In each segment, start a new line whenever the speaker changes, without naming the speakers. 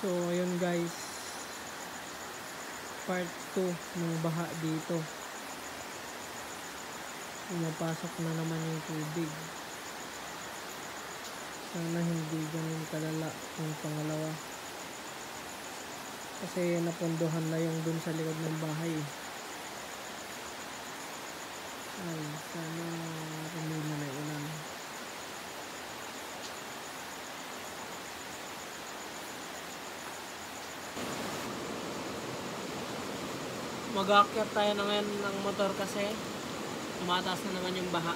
So ayun guys, part 2 ng baha dito. Pumapasok na naman yung tubig. Sana hindi ganun kalala yung pangalawa, kasi napunduhan na yung dun sa likod ng bahay. Ay, sana tumila na ulan. Mag-aakyat tayo na ngayon ng motor kasi tumataas na naman yung baha.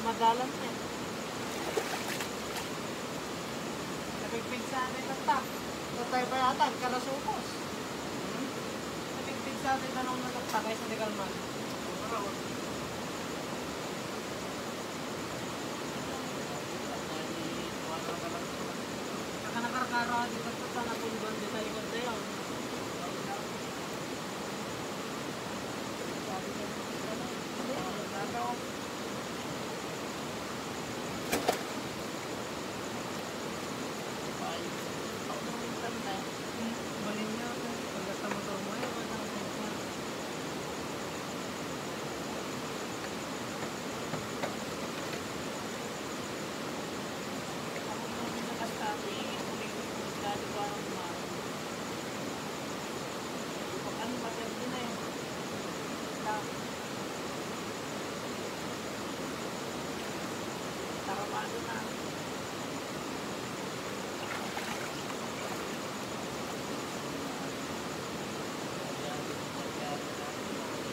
Madalang na eh. Nabigpig sa atin ng tak. Tatay pa yata, karasupos. Nabigpig sa atin na nung nataktakay sa Degalman. Saka nakarkaro dito sa sana pulban dito likod na yun.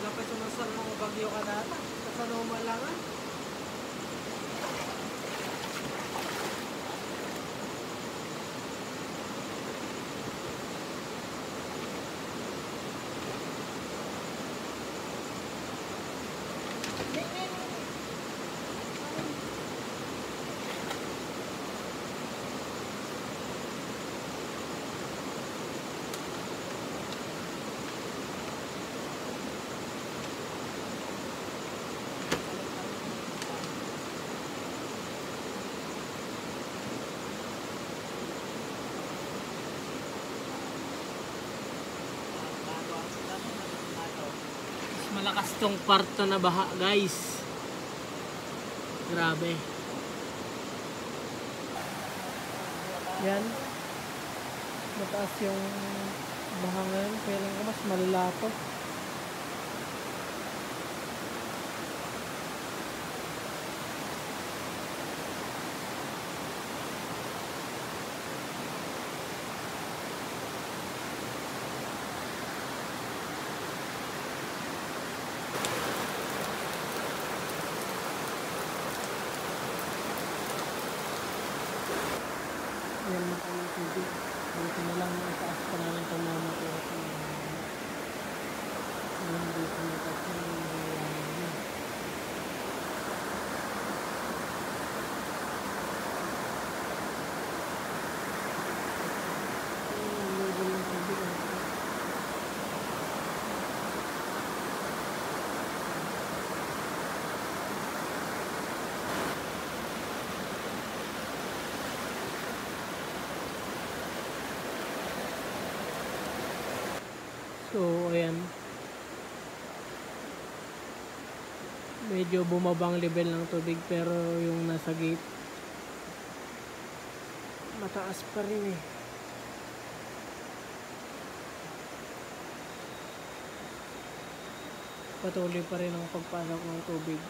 Dapat sumasal mga bagyo ka data. Kasanoma lang ah. Malakas tong parto na baha guys. Grabe. Yan. Mataas yung baha ngayon. Kailan ko mas malala to. Yan na kayo tubig. Dito na lang itaas pa namin itong mga motor. Yan dito na itaas na yung level ng tubig. So, ayan. Medyo bumabang level ng tubig pero yung nasa gate mataas pa rin eh. Patuloy pa rin ang pagpasok ng tubig.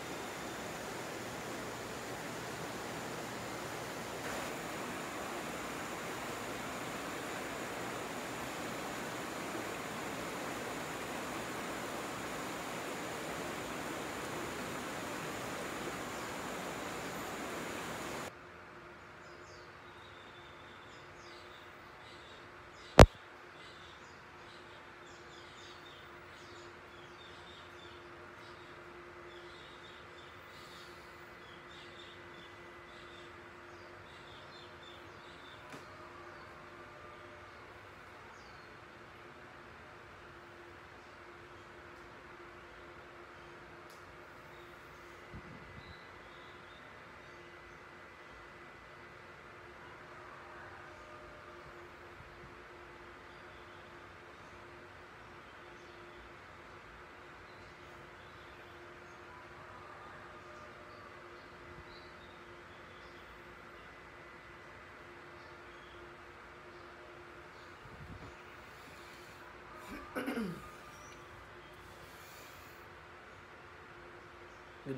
Good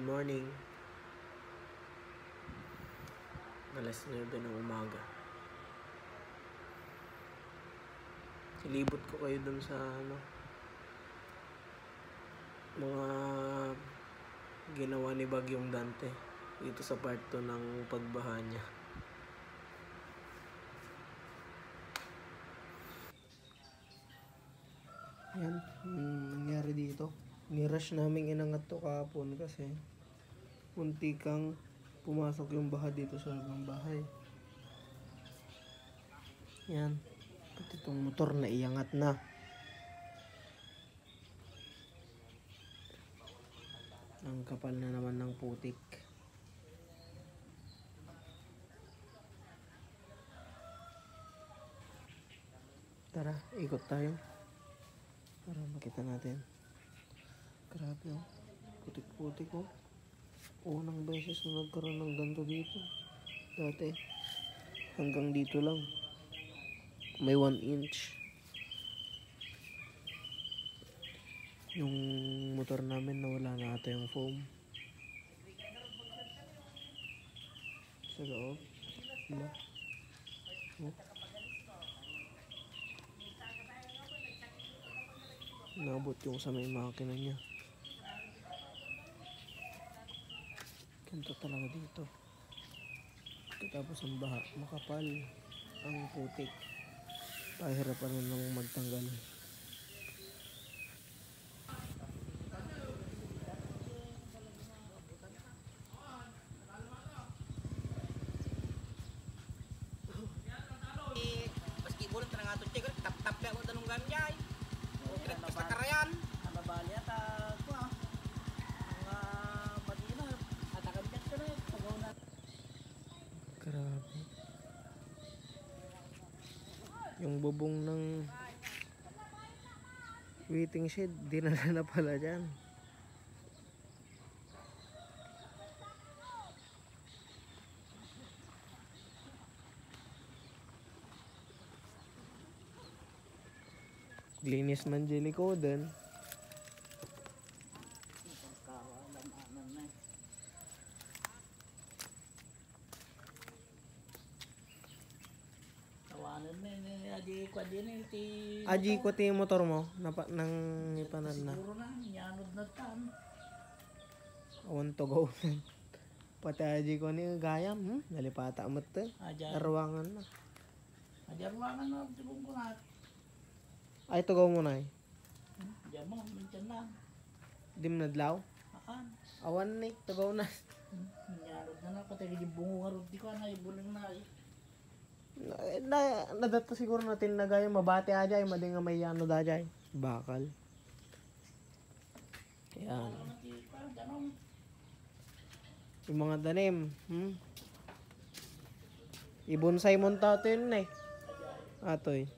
morning. Alas 9 ng umaga. Silibot ko kayo dun sa mga ginawa ni Bagyong Dante dito sa part 2 ng pagbaha niya. Yan, nangyari dito. Nirush namin inangat to kahapon kasi munti kang pumasok yung baha dito sa loob ng bahay. Yan, pati itong motor na iangat na. Ang kapal na naman ng putik. Tara, ikot tayo para makita natin. Grabe oh, putik-putik oh. Unang beses na nagkaroon ng ganito dito. Dati hanggang dito lang, may 1 inch. Yung motor namin nawala na ata yung foam sa loob. Diba? Oh. Nabot yung sa may makina niya. Ganito talaga dito. Tapos ang baha, makapal ang putik. Pahirapan na nang magtanggal.
Meski bulan tenang atur cek tap ya buat tanung gamjay. Kira pesta karayan.
Nababali at ako mga magina at akamjat ko na pagaw na.
Grabe. Yung bubong ng waiting shed, dinala na pala dyan. Linis man dyan likodan.
Kawalan na. Tawanan na ni Aji ko din ti.
Aji ko ti motor mo nang ipanad na.
Siguro na yanod na tan.
Awan to go. Pati aji ko ni gayam, nalipata mo to.
Ajar.
Arwangan na.
Ajar ruangan na tibong ko na.
Ay to go muna eh.
Diyan mo minsan lang.
Dim nadlaw.
Akan.
Awan ni to go na.
Yanod na pati di bungo arod di ko na ibulang na.
Nadata siguro natin na gayam mabati aja ay mading nga may ano dajay. Bakal. Yan. Yung mga danim, ibonsay mo tatin eh. Atoy.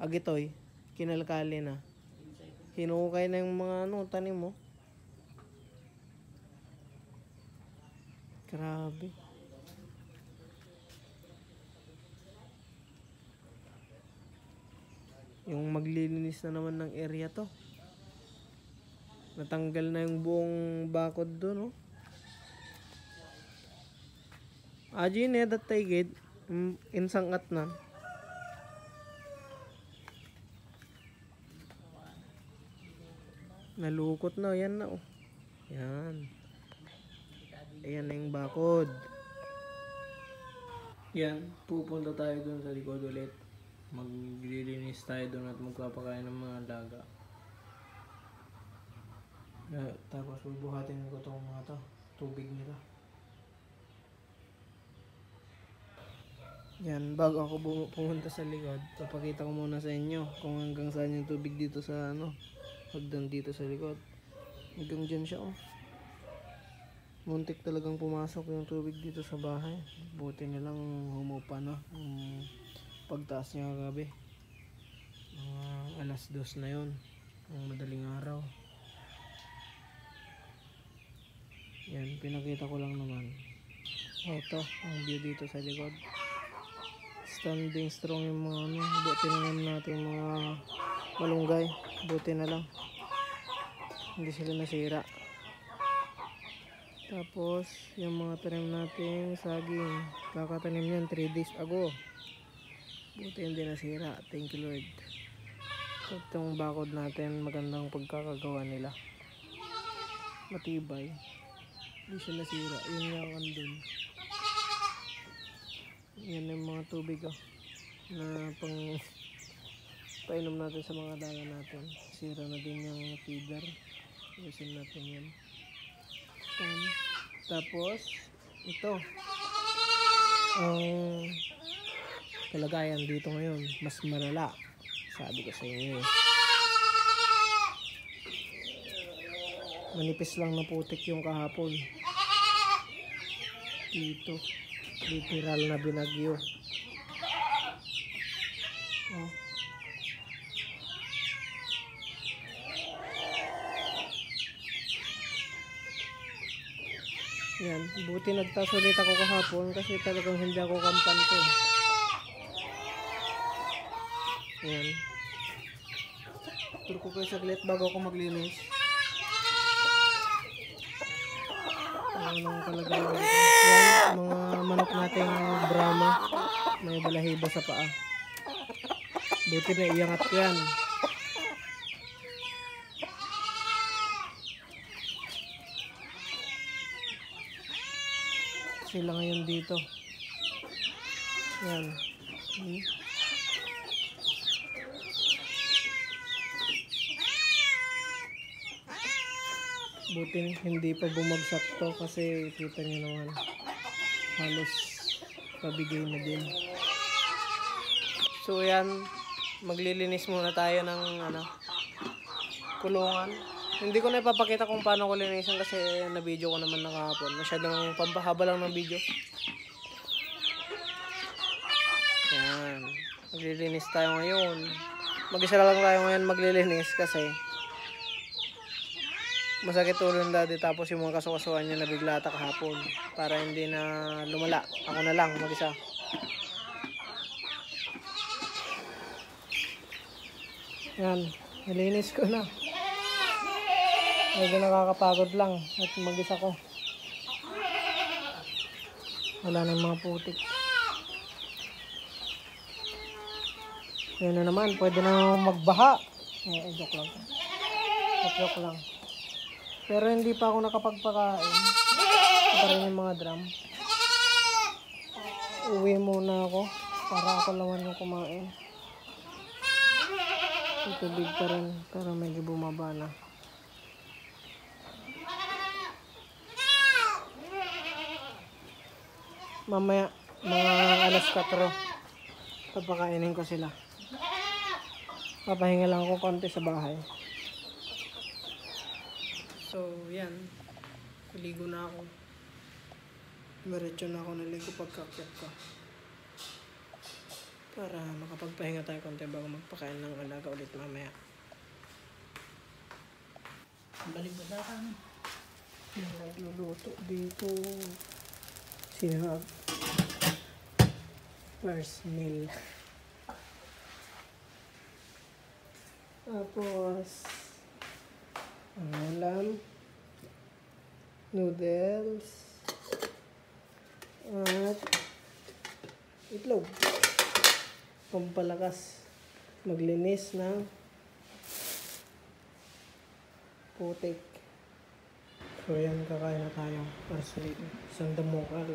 Agitoy, kinalkali na. Hinukay na yung mga tanim mo. Grabe. Yung maglilinis na naman ng area to. Natanggal na yung buong bakod doon, oh. Aji ne datay gid insangat na. Nalukot na yan na, oh. Yan. Ayan na yung bakod. Yan, pupunta tayo doon sa likod ulit. Maglilinis tayo doon at magpapakain ng mga daga. Tapos bubuhatin ko itong mga tubig nila. Yan, bago ako pumunta sa likod, papakita ko muna sa inyo kung hanggang saan yung tubig dito sa hagdan dito sa likod. Hanggang dyan siya, oh. Muntik talagang pumasok yung tubig dito sa bahay. Buti nilang humupa na pagtaas niya kagabi. Alas 2 na yun, ang madaling araw. Yan, pinakita ko lang naman. Ito, ang view dito sa likod. standing strong yung mga ano. Buti na naman natin yung mga malunggay. Buti na lang. Hindi sila nasira. Tapos, yung mga tanim natin saging. Kakatanim yan 3 days ago. Buti hindi nasira. Thank you Lord. At itong bakod natin, magandang pagkakagawa nila. Matibay. Hindi siya nasira. Yun nga ang andun. Yan yung mga tubig na pang painom natin sa mga dala natin. Sira na din yung feeder. Ayusin natin yan. Tapos ito ang kalagayan dito ngayon, mas malala. Sabi ko sa inyo manipis lang na putik yung kahapon dito. Literal na binagyo. Oh. Yan, buti nagtas ulit ako kahapon kasi talagang hindi ako kampante. Yan. Turo ko kayo saglit bago ako maglinis. Anong kalagayan dito? Yan, mga manok nating Brahma. May balahibo sa paa. Buti na iangat ko yan. Sila ngayon dito. Yan. Buti hindi pa bumagsak to kasi kita nyo naman halos pabigay na din. So yan, maglilinis muna tayo ng kulungan. Hindi ko na ipapakita kung paano ko linisan kasi na-video ko naman nakahapon. Masyadong pampahaba lang ng video. Yan, maglilinis tayo ngayon. Mag-isa lang tayo ngayon maglilinis kasi masakit ulo ng daddy, tapos yung mga kasukasuan niya nabiglata kahapon para hindi na lumala. Ako na lang mag-isa. Yan, nalinis ko na. Medyo nakakapagod lang at mag-isa ko. Wala na yung mga putik. Yan na naman, pwede na magbaha. Joke lang. Joke lang. Pero hindi pa ako nakapagpakain. Ito pa rin yung mga drum. Uwi muna ako para ako naman yung kumain. Itubig pa rin pero medyo bumaba na. Mamaya mga alas 4 papakainin ko sila. Papahinga lang ako konti sa bahay. So, yan. Naligo na ako. Diretso na ako naligo pagkakyat ko. Para makapagpahinga tayo konti bago magpakain ng alaga ulit mamaya.
Balik ba sa akin?
Nagluluto dito. Sinahag. First meal. Tapos ang ulam, noodles, at itlog. Pampalakas maglinis ng putik. So yan, kakain na tayo para sa isang damokal.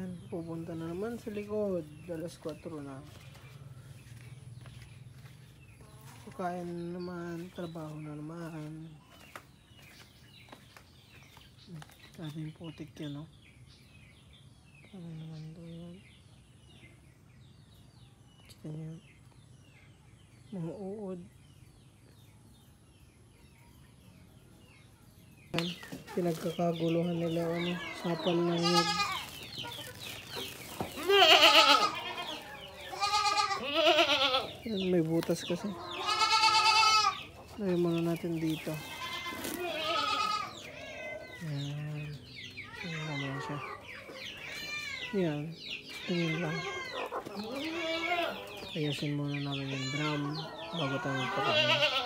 Yan, pupunta na naman sa likod. Alas 4 na. Kain na naman, trabaho na naman. Sabi yung putik yan, no? Ano naman doon yan? Kita niyo. Mga uod. Yan, pinagkakaguluhan nila, ano, sapal ng yug. Yan, may butas kasi. Lagyan muna natin dito. Yan. Yan naman siya. Yan. Tingin lang. Ayusin muna namin yung drum bago tayo magpakain.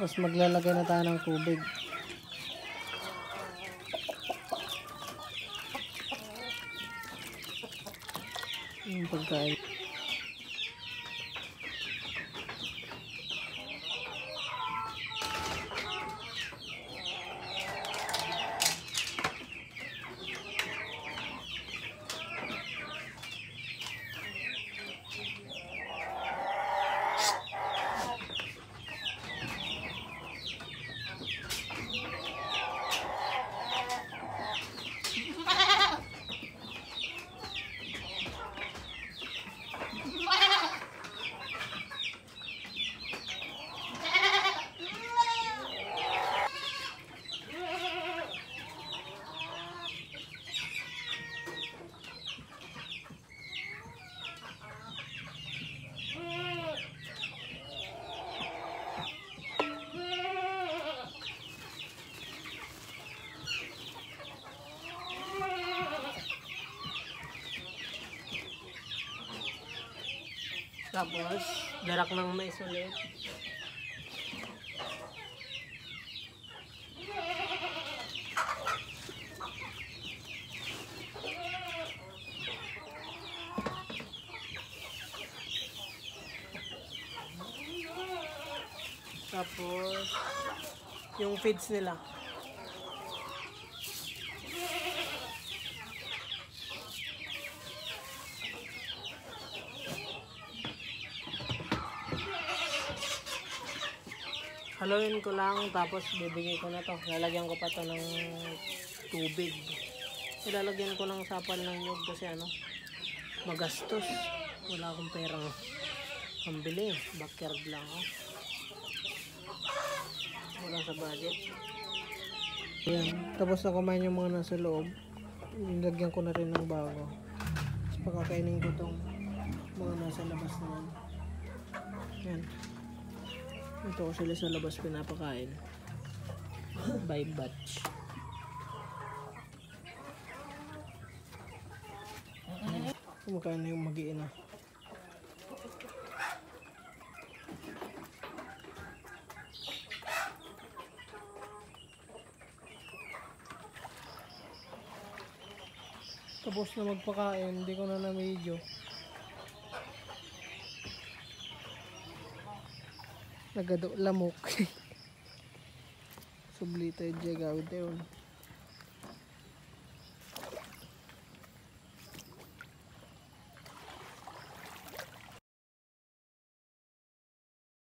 Tapos maglalagay na tayo ng tubig. Yung pagkain. Tapos, darak ng mais ulit. Tapos, yung feeds nila. Haluin ko lang, tapos bibigay ko na to. Lalagyan ko pa to ng tubig. Ilalagyan ko ng sapal ng nyug kasi ano, magastos. Wala akong perang pambili. Backyard lang ako. Wala sa budget. Ayan. Tapos na kumain yung mga nasa loob. Nilagyan ko na rin ng bago. Tapos pakakainin ko tong mga nasa labas naman. Ayan. Ito ko sila sa labas pinapakain. By batch. Kumakain na yung mag-iina. Tapos na magpakain, hindi ko na na-video. Nagado lamok. Subli tayo dyan gawin tayo.